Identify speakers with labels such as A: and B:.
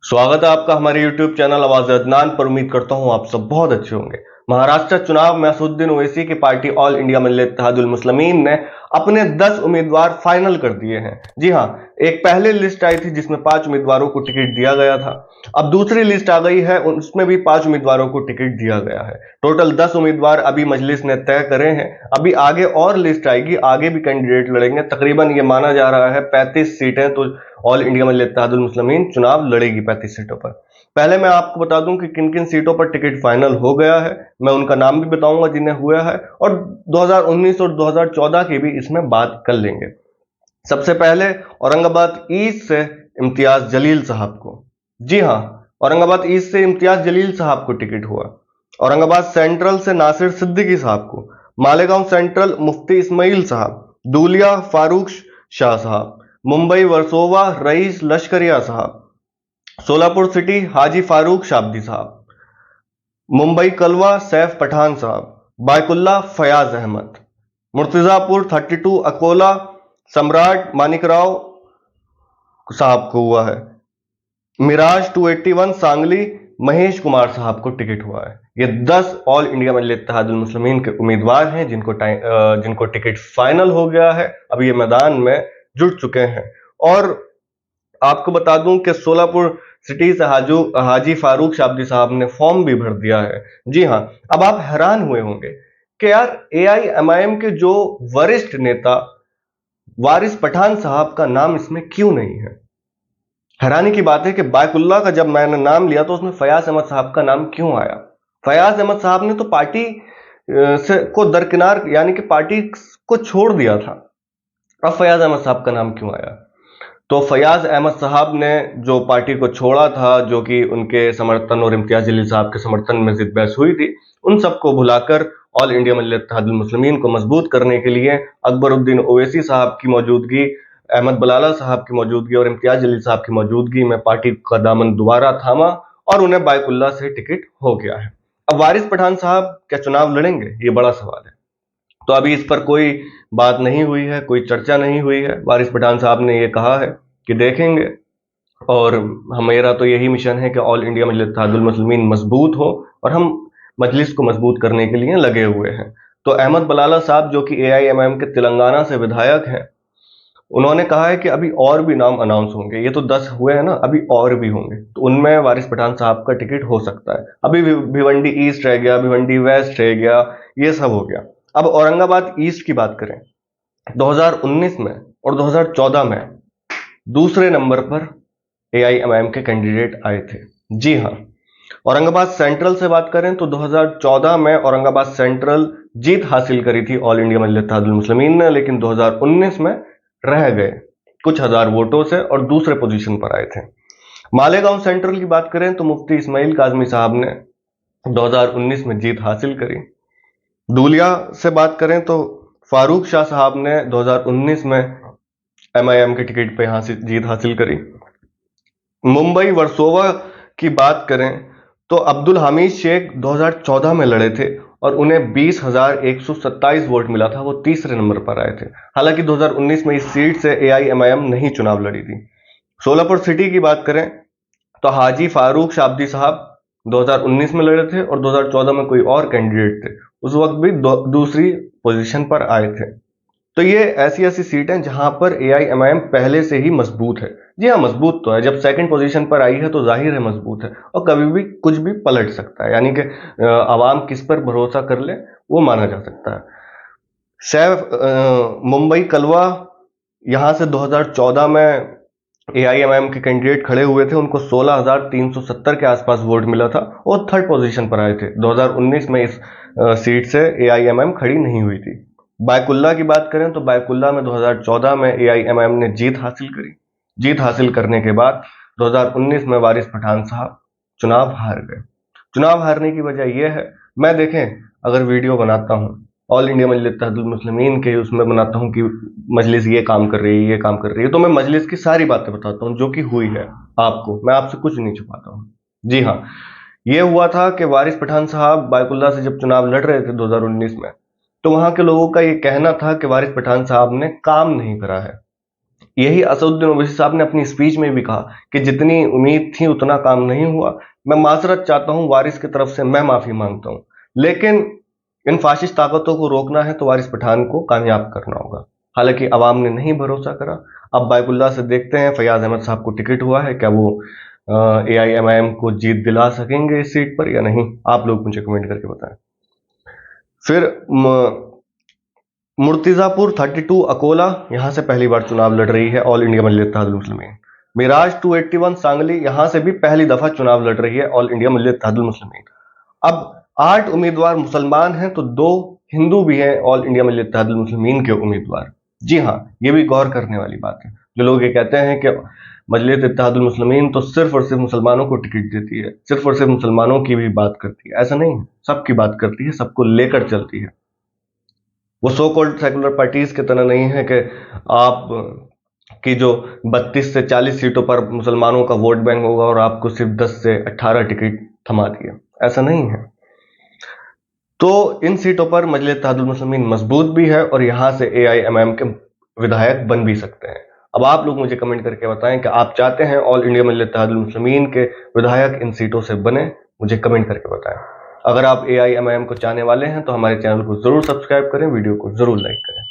A: स्वागत है आपका हमारे YouTube चैनल आवाज अदनान पर। उम्मीद करता हूं आप सब बहुत अच्छे होंगे। महाराष्ट्र चुनाव में असदुद्दीन ओवैसी की पार्टी ऑल इंडिया मिल्लत इत्तेहादुल मुस्लिमीन ने अपने 10 उम्मीदवार फाइनल कर दिए हैं। जी हां, एक पहले लिस्ट आई थी जिसमें 5 उम्मीदवारों को टिकट दिया गया था। अब दूसरी लिस्ट आ गई है, उसमें भी 5 उम्मीदवारों को टिकट दिया गया है। टोटल 10 उम्मीदवार अभी मजलिस ने तय करे हैं। अभी आगे और लिस्ट आएगी, आगे भी कैंडिडेट लड़ेंगे। तकरीबन ये माना जा रहा है 35 सीटें तो ऑल इंडिया मिल्लत इत्तेहादुल मुस्लिमीन चुनाव लड़ेगी 35 सीटों पर। पहले मैं आपको बता दूं कि किन किन सीटों पर टिकट फाइनल हो गया है। मैं उनका नाम भी बताऊंगा जिन्हें हुआ है, और 2019 और 2014 की भी इसमें बात कर लेंगे। सबसे पहले औरंगाबाद ईस्ट से इम्तियाज जलील साहब को, जी हां, औरंगाबाद ईस्ट से इम्तियाज जलील साहब को टिकट हुआ। औरंगाबाद सेंट्रल से नासिर सिद्दीकी साहब को, मालेगांव सेंट्रल मुफ्ती इस्माइल साहब, दूलिया फारूक शाह साहब, मुंबई वर्सोवा रईस लश्करिया साहब, सोलापुर सिटी हाजी फारूक शाब्दी साहब, मुंबई कलवा सैफ पठान साहब, बायकुल्ला फयाज अहमद, मुर्तजापुर 32 अकोला सम्राट मानिकराव साहब को हुआ है। मिराज 281 सांगली महेश कुमार साहब को टिकट हुआ है। ये 10 ऑल इंडिया मिल्लत इत्तेहादुल मुस्लिमीन के उम्मीदवार हैं जिनको टिकट फाइनल हो गया है, अभी ये मैदान में जुट चुके हैं। और आपको बता दूं कि सोलापुर सिटी से हाजी फारूक शाब्दी साहब ने फॉर्म भी भर दिया है। जी हां, अब आप हैरान हुए होंगे कि यार एआईएमआईएम के जो वरिष्ठ नेता वारिस पठान साहब का नाम इसमें क्यों नहीं है। हैरानी की बात है कि बायकुल्ला का जब मैंने नाम लिया तो उसमें फयाज अहमद साहब का नाम क्यों आया। फयाज अहमद साहब ने तो पार्टी से को दरकिनार यानी कि पार्टी को छोड़ दिया था। अब फयाज अहमद साहब का नाम क्यों आया? तो फयाज अहमद साहब ने जो पार्टी को छोड़ा था, जो कि उनके समर्थन और इम्तियाज जलील साहब के समर्थन में जिद बहस हुई थी, उन सबको भुलाकर ऑल इंडिया मिल्लत इत्तेहादुल मुस्लिमीन को मजबूत करने के लिए अकबरुद्दीन ओवैसी साहब की मौजूदगी, अहमद बलाला साहब की मौजूदगी और इम्तियाज जलील साहब की मौजूदगी में पार्टी का दामन दोबारा थामा और उन्हें बायकुल्ला से टिकट हो गया है। अब वारिस पठान साहब क्या चुनाव लड़ेंगे, ये बड़ा सवाल है। तो अभी इस पर कोई बात नहीं हुई है, कोई चर्चा नहीं हुई है। वारिस पठान साहब ने ये कहा है कि देखेंगे, और हमारा तो यही मिशन है कि ऑल इंडिया मिल्लत इत्तेहादुल मुस्लिमीन मजबूत हो और हम मजलिस को मजबूत करने के लिए लगे हुए हैं। तो अहमद बलाला साहब जो कि एआईएमआईएम के तेलंगाना से विधायक हैं, उन्होंने कहा है कि अभी और भी नाम अनाउंस होंगे। ये तो 10 हुए हैं ना, अभी और भी होंगे, तो उनमें वारिस पठान साहब का टिकट हो सकता है। अभी भिवंडी ईस्ट रह गया, भिवंडी वेस्ट रह गया, ये सब हो गया। अब औरंगाबाद ईस्ट की बात करें, 2019 में और 2014 में दूसरे नंबर पर एआईएमआईएम के कैंडिडेट आए थे। जी हां, औरंगाबाद सेंट्रल से बात करें तो 2014 में औरंगाबाद सेंट्रल जीत हासिल करी थी ऑल इंडिया मिल्लत इत्तेहादुल मुस्लिमीन ने, लेकिन 2019 में रह गए कुछ हजार वोटों से और दूसरे पोजीशन पर आए थे। मालेगांव सेंट्रल की बात करें तो मुफ्ती इस्माइल काजमी साहब ने 2019 में जीत हासिल करी। दूलिया से बात करें तो फारूक शाह साहब ने 2019 में एमआईएम के टिकट पे यहां से जीत हासिल करी। मुंबई वर्सोवा की बात करें तो अब्दुल हमीद शेख 2014 में लड़े थे और उन्हें 20,127 वोट मिला था, वो तीसरे नंबर पर आए थे। हालांकि 2019 में इस सीट से एआईएमआईएम नहीं चुनाव लड़ी थी। सोलापुर सिटी की बात करें तो हाजी फारूक शाब्दी साहब 2019 में लड़े थे और 2014 में कोई और कैंडिडेट थे, उस वक्त भी दूसरी पोजीशन पर आए थे। तो ये ऐसी ऐसी सीट हैं जहां पर एआईएमआईएम पहले से ही मजबूत है। जी हाँ, मजबूत तो है, जब सेकंड पोजीशन पर आई है तो जाहिर है मजबूत है, और कभी भी कुछ भी पलट सकता है, यानी कि आवाम किस पर भरोसा कर ले वो माना जा सकता है। मुंबई कलवा, यहां से 2014 में एआईएमआईएम के कैंडिडेट खड़े हुए थे, उनको 16,370 के आसपास वोट मिला था और थर्ड पोजीशन पर आए थे। 2019 में इस सीट से एआईएमआईएम खड़ी नहीं हुई थी। बायकुल्ला की बात करें तो बायकुल्ला में 2014 में एआईएमआईएम ने जीत हासिल करी। जीत हासिल करने के बाद 2019 में वारिस पठान साहब चुनाव हार गए। चुनाव हारने की वजह यह है, मैं देखें अगर वीडियो बनाता हूं ऑल इंडिया मिल्लत इत्तेहादुल मुस्लिमीन के, उसमें बनाता हूं कि मजलिस ये काम कर रही है, ये काम कर रही है, तो मैं मजलिस की सारी बातें बताता हूं जो कि हुई है आपको, मैं आपसे कुछ नहीं छुपाता हूं। जी हाँ, ये हुआ था कि वारिस पठान साहब बायकुल्ला से जब चुनाव लड़ रहे थे 2019 में, तो वहां के लोगों का ये कहना था कि वारिस पठान साहब ने काम नहीं करा है। यही असदुद्दीन ओवैसी साहब ने अपनी स्पीच में भी कहा कि जितनी उम्मीद थी उतना काम नहीं हुआ, मैं माजरत चाहता हूं, वारिस की तरफ से मैं माफी मांगता हूं। लेकिन इन फाशिस्ट ताकतों को रोकना है तो वारिस पठान को कामयाब करना होगा। हालांकि अवाम ने नहीं भरोसा करा। अब बाइकुल्ला से देखते हैं, फैयाज अहमद साहब को टिकट हुआ है, क्या वो AIMIM को जीत दिला सकेंगे इस सीट पर या नहीं? आप लोग मुझे कमेंट करके बताएं। फिर मुर्तिजापुर 32 अकोला, यहां से पहली बार चुनाव लड़ रही है ऑल इंडिया मजलिस इत्तेहादुल मुस्लिमीन। मिराज 281 सांगली, यहां से भी पहली दफा चुनाव लड़ रही है ऑल इंडिया मजलिस इत्तेहादुल मुस्लिमीन। अब 8 उम्मीदवार मुसलमान हैं तो 2 हिंदू भी हैं ऑल इंडिया मजलिस इत्तेहादुल मुस्लिमीन के उम्मीदवार। जी हाँ, ये भी गौर करने वाली बात है। जो लोग ये कहते हैं कि मजलिस इत्तेहादुल मुस्लिमीन तो सिर्फ और सिर्फ मुसलमानों को टिकट देती है, सिर्फ और सिर्फ मुसलमानों की भी बात करती है, ऐसा नहीं है। सबकी बात करती है, सबको लेकर चलती है। वो सो कॉल्ड सेकुलर पार्टीज की तरह नहीं है कि आप की जो 32 से 40 सीटों पर मुसलमानों का वोट बैंक होगा और आपको सिर्फ 10 से 18 टिकट थमा दिए, ऐसा नहीं है। तो इन सीटों पर मजलिस इत्तेहादुल मुस्लिमीन मजबूत भी है और यहां से AIMIM के विधायक बन भी सकते हैं। अब आप लोग मुझे कमेंट करके बताएं कि आप चाहते हैं ऑल इंडिया मजलिस इत्तेहादुल मुस्लिमीन के विधायक इन सीटों से बने? मुझे कमेंट करके बताएं। अगर आप AIMIM को चाहने वाले हैं तो हमारे चैनल को जरूर सब्सक्राइब करें, वीडियो को जरूर लाइक करें।